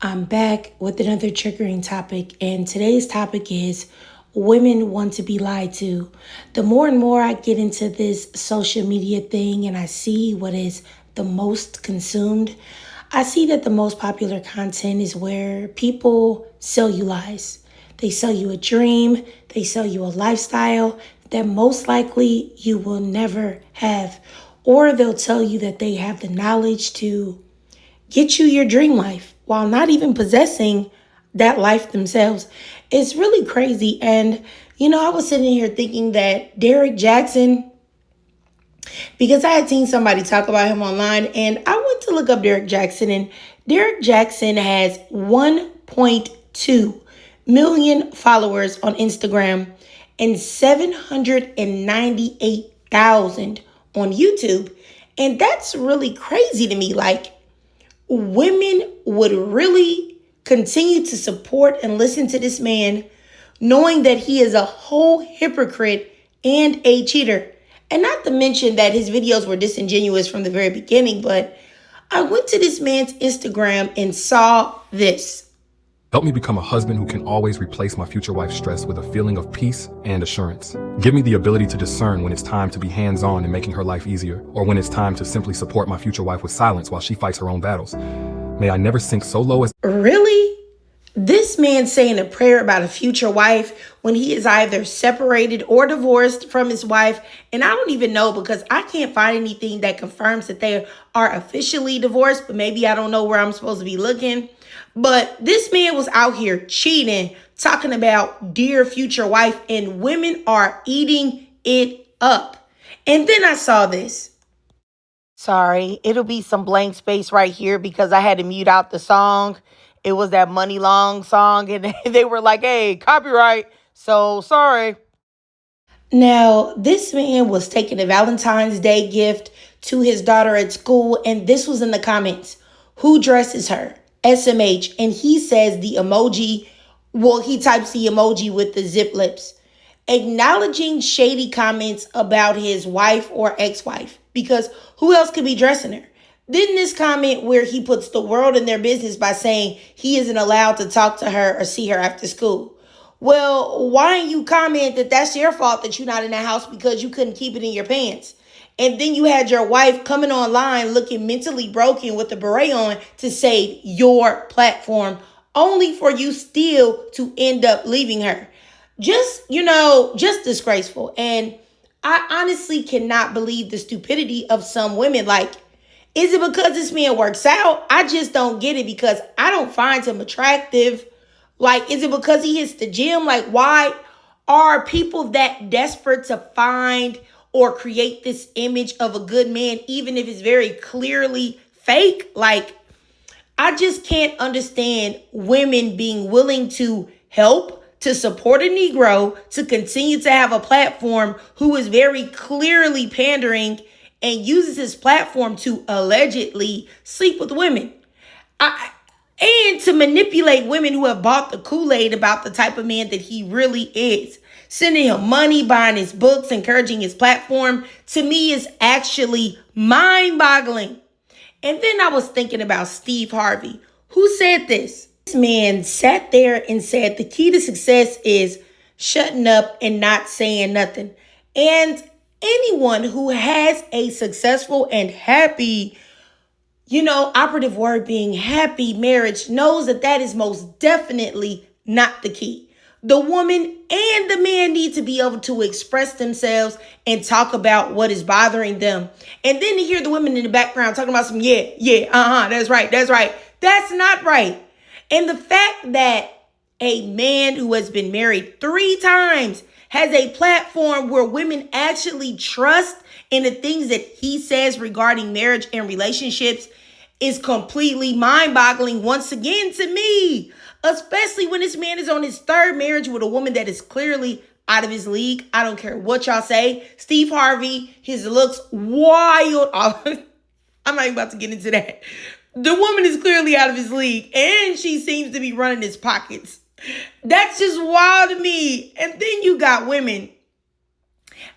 I'm back with another triggering topic, and today's topic is women want to be lied to. The more and more I get into this social media thing and I see what is the most consumed, I see that the most popular content is where people sell you lies. They sell you a dream, they sell you a lifestyle that most likely you will never have. Or they'll tell you that they have the knowledge to get you your dream life while not even possessing that life themselves. It's really crazy. And, I was sitting here thinking that Derrick Jaxn, because I had seen somebody talk about him online, and I went to look up Derrick Jaxn, and Derrick Jaxn has 1.2 million followers on Instagram and 798,000 on YouTube. And that's really crazy to me. Like, women would really continue to support and listen to this man, knowing that he is a whole hypocrite and a cheater. And not to mention that his videos were disingenuous from the very beginning, but I went to this man's Instagram and saw this. Help me become a husband who can always replace my future wife's stress with a feeling of peace and assurance. Give me the ability to discern when it's time to be hands-on in making her life easier, or when it's time to simply support my future wife with silence while she fights her own battles. May I never sink so low as... Really? This man saying a prayer about a future wife when he is either separated or divorced from his wife. And I don't even know, because I can't find anything that confirms that they are officially divorced, but maybe I don't know where I'm supposed to be looking. But this man was out here cheating, talking about dear future wife, and women are eating it up. And then I saw this. Sorry, it'll be some blank space right here because I had to mute out the song. It was that Money Long song, and they were like, hey, copyright. So sorry. Now, this man was taking a Valentine's Day gift to his daughter at school, and this was in the comments. Who dresses her? SMH. And he says the emoji, he types the emoji with the zip lips, acknowledging shady comments about his wife or ex-wife, because who else could be dressing her? Then this comment where he puts the world in their business by saying he isn't allowed to talk to her or see her after school. Well, why don't you comment that that's your fault that you're not in the house because you couldn't keep it in your pants? And then you had your wife coming online looking mentally broken with a beret on to save your platform, only for you still to end up leaving her. Just disgraceful. And I honestly cannot believe the stupidity of some women. Like, is it because this man works out? I just don't get it, because I don't find him attractive. Like, is it because he hits the gym? Like, why are people that desperate to find or create this image of a good man, even if it's very clearly fake? Like, I just can't understand women being willing to help, to support a Negro, to continue to have a platform who is very clearly pandering and uses his platform to allegedly sleep with women. And to manipulate women who have bought the Kool-Aid about the type of man that he really is. Sending him money, buying his books, encouraging his platform, to me is actually mind-boggling. And then I was thinking about Steve Harvey. Who said this? This man sat there and said the key to success is shutting up and not saying nothing. And anyone who has a successful and happy, operative word being happy marriage knows that that is most definitely not the key. The woman and the man need to be able to express themselves and talk about what is bothering them. And then to hear the women in the background talking about some, that's right. That's not right. And the fact that a man who has been married 3 times has a platform where women actually trust in the things that he says regarding marriage and relationships is completely mind-boggling once again to me, especially when this man is on his 3rd marriage with a woman that is clearly out of his league. I don't care what y'all say. Steve Harvey, his looks wild. I'm not even about to get into that. The woman is clearly out of his league, and she seems to be running his pockets. That's just wild to me. And then you got women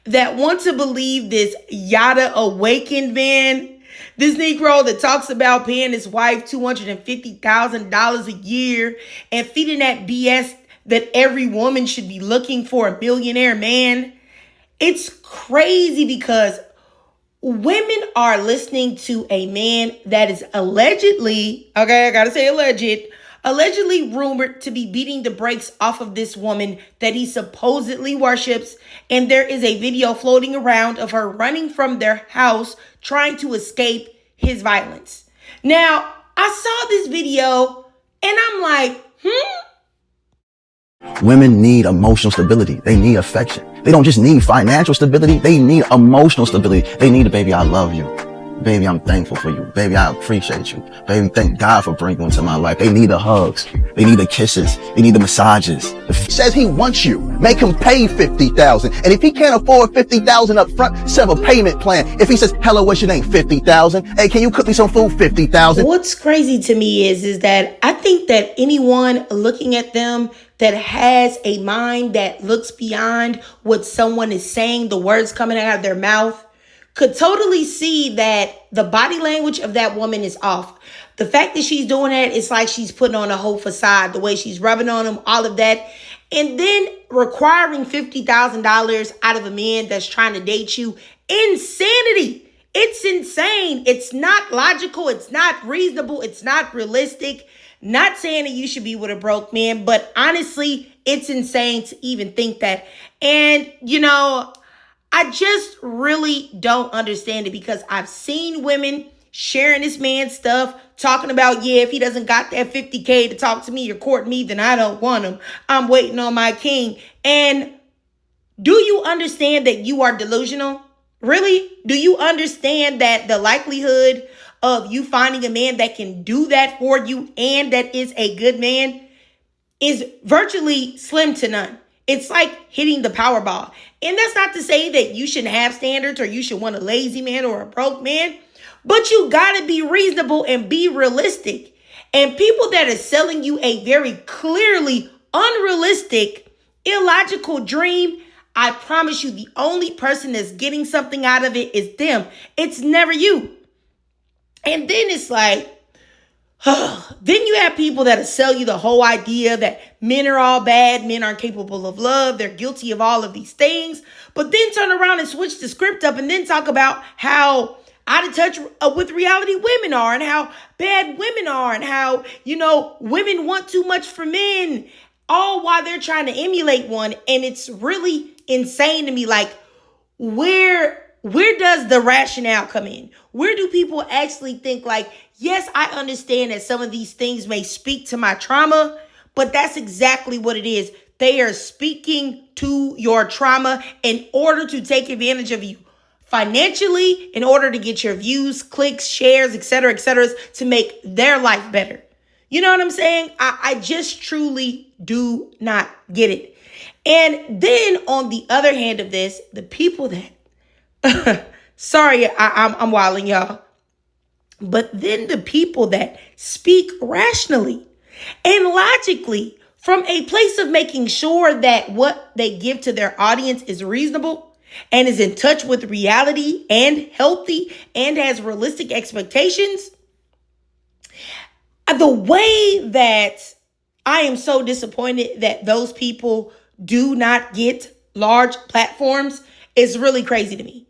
that want to believe this yada awakened man This Negro that talks about paying his wife $250,000 a year and feeding that BS that every woman should be looking for a millionaire man. It's crazy because women are listening to a man that is allegedly, okay, I gotta say allegedly rumored to be beating the brakes off of this woman that he supposedly worships. And there is a video floating around of her running from their house trying to escape his violence. Now, I saw this video and I'm like, Women need emotional stability. They need affection. They don't just need financial stability. They need emotional stability. They need a baby, I love you. Baby, I'm thankful for you. Baby, I appreciate you. Baby, thank God for bringing you into my life. They need the hugs. They need the kisses. They need the massages. He says he wants you. Make him pay $50,000. And if he can't afford $50,000 up front, set up a payment plan. If he says, hello, what's your name? $50,000. Hey, can you cook me some food? $50,000. What's crazy to me is that I think that anyone looking at them that has a mind that looks beyond what someone is saying, the words coming out of their mouth, could totally see that the body language of that woman is off. The fact that she's doing that, it's like she's putting on a whole facade, the way she's rubbing on him, all of that. And then requiring $50,000 out of a man that's trying to date you. Insanity. It's insane. It's not logical. It's not reasonable. It's not realistic. Not saying that you should be with a broke man, but honestly, it's insane to even think that. And, I just really don't understand it because I've seen women sharing this man's stuff, talking about, if he doesn't got that $50K to talk to me or court me, then I don't want him. I'm waiting on my king. And do you understand that you are delusional? Really? Do you understand that the likelihood of you finding a man that can do that for you and that is a good man is virtually slim to none? It's like hitting the Powerball. And that's not to say that you shouldn't have standards or you should want a lazy man or a broke man, but you got to be reasonable and be realistic. And people that are selling you a very clearly unrealistic, illogical dream, I promise you the only person that's getting something out of it is them. It's never you. And then it's like, then you have people that sell you the whole idea that men are all bad, men aren't capable of love, they're guilty of all of these things, but then turn around and switch the script up and then talk about how out of touch with reality women are and how bad women are and how, women want too much for men, all while they're trying to emulate one. And it's really insane to me. Like, where does the rationale come in? Where do people actually think like, yes, I understand that some of these things may speak to my trauma, but that's exactly what it is. They are speaking to your trauma in order to take advantage of you financially, in order to get your views, clicks, shares, et cetera, to make their life better. You know what I'm saying? I just truly do not get it. And then on the other hand of this, the people that, sorry, I'm wilding y'all. But then the people that speak rationally and logically from a place of making sure that what they give to their audience is reasonable and is in touch with reality and healthy and has realistic expectations. The way that I am so disappointed that those people do not get large platforms is really crazy to me.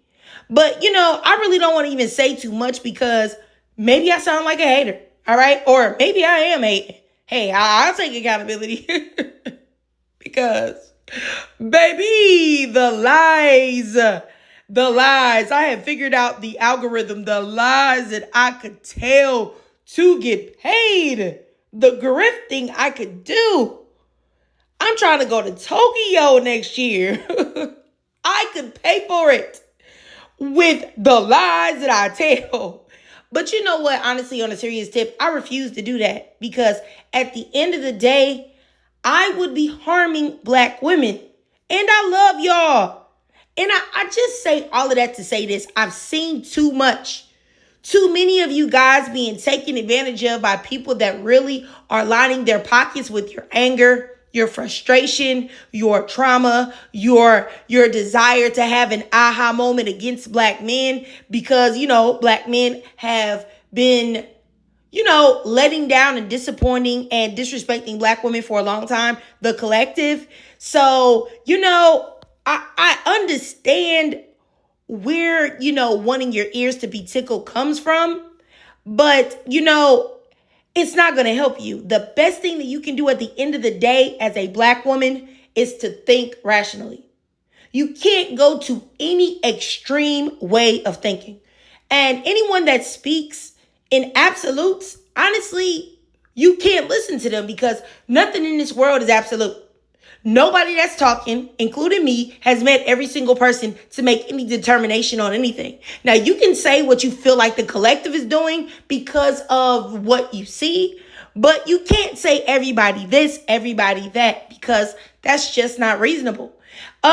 But, I really don't want to even say too much because maybe I sound like a hater, all right? Or maybe I am hating. Hey, I'll take accountability because, baby, the lies. I have figured out the algorithm, the lies that I could tell to get paid, the grifting I could do. I'm trying to go to Tokyo next year. I could pay for it with the lies that I tell. But you know what? Honestly, on a serious tip, I refuse to do that because at the end of the day, I would be harming Black women. And I love y'all. And I just say all of that to say this. I've seen too much. Too many of you guys being taken advantage of by people that really are lining their pockets with your anger, your frustration, your trauma, your desire to have an aha moment against black men because, black men have been, letting down and disappointing and disrespecting black women for a long time, the collective. So, I understand where, wanting your ears to be tickled comes from, but, it's not going to help you. The best thing that you can do at the end of the day as a black woman is to think rationally. You can't go to any extreme way of thinking. And anyone that speaks in absolutes, honestly, you can't listen to them because nothing in this world is absolute. Nobody that's talking, including me, has met every single person to make any determination on anything. Now, you can say what you feel like the collective is doing because of what you see, but you can't say everybody this, everybody that, because that's just not reasonable. But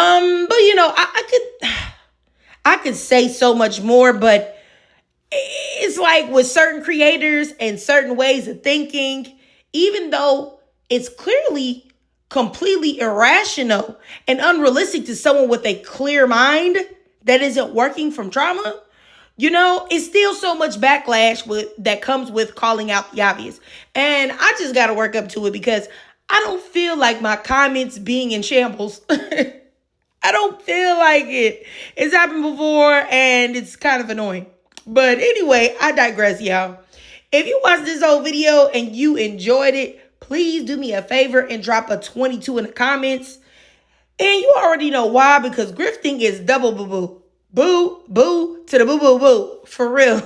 I could say so much more, but it's like with certain creators and certain ways of thinking, even though it's clearly completely irrational and unrealistic to someone with a clear mind that isn't working from trauma, it's still so much backlash that comes with calling out the obvious. And I just got to work up to it because I don't feel like my comments being in shambles. I don't feel like it. It's happened before and it's kind of annoying. But anyway, I digress, y'all. If you watched this whole video and you enjoyed it, please do me a favor and drop a 22 in the comments. And you already know why, because grifting is double boo-boo. Boo, boo, to the boo-boo-boo. For real.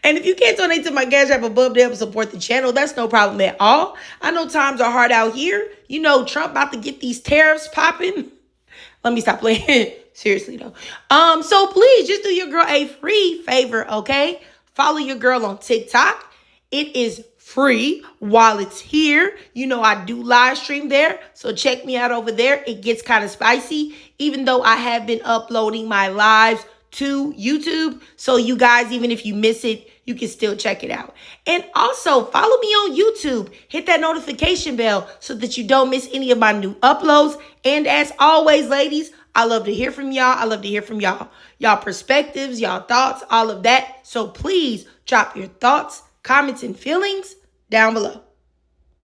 And if you can't donate to my Cash App above to help support the channel, that's no problem at all. I know times are hard out here. Trump about to get these tariffs popping. Let me stop playing. Seriously, though. So please just do your girl a free favor, okay? Follow your girl on TikTok. It is free while it's here. I do live stream there, so check me out over there. It gets kind of spicy, even though I have been uploading my lives to YouTube. So you guys, even if you miss it, you can still check it out. And also follow me on YouTube. Hit that notification bell so that you don't miss any of my new uploads. And as always, ladies, I love to hear from y'all. I love to hear from y'all perspectives, y'all thoughts, all of that. So please drop your thoughts, comments, and feelings down below.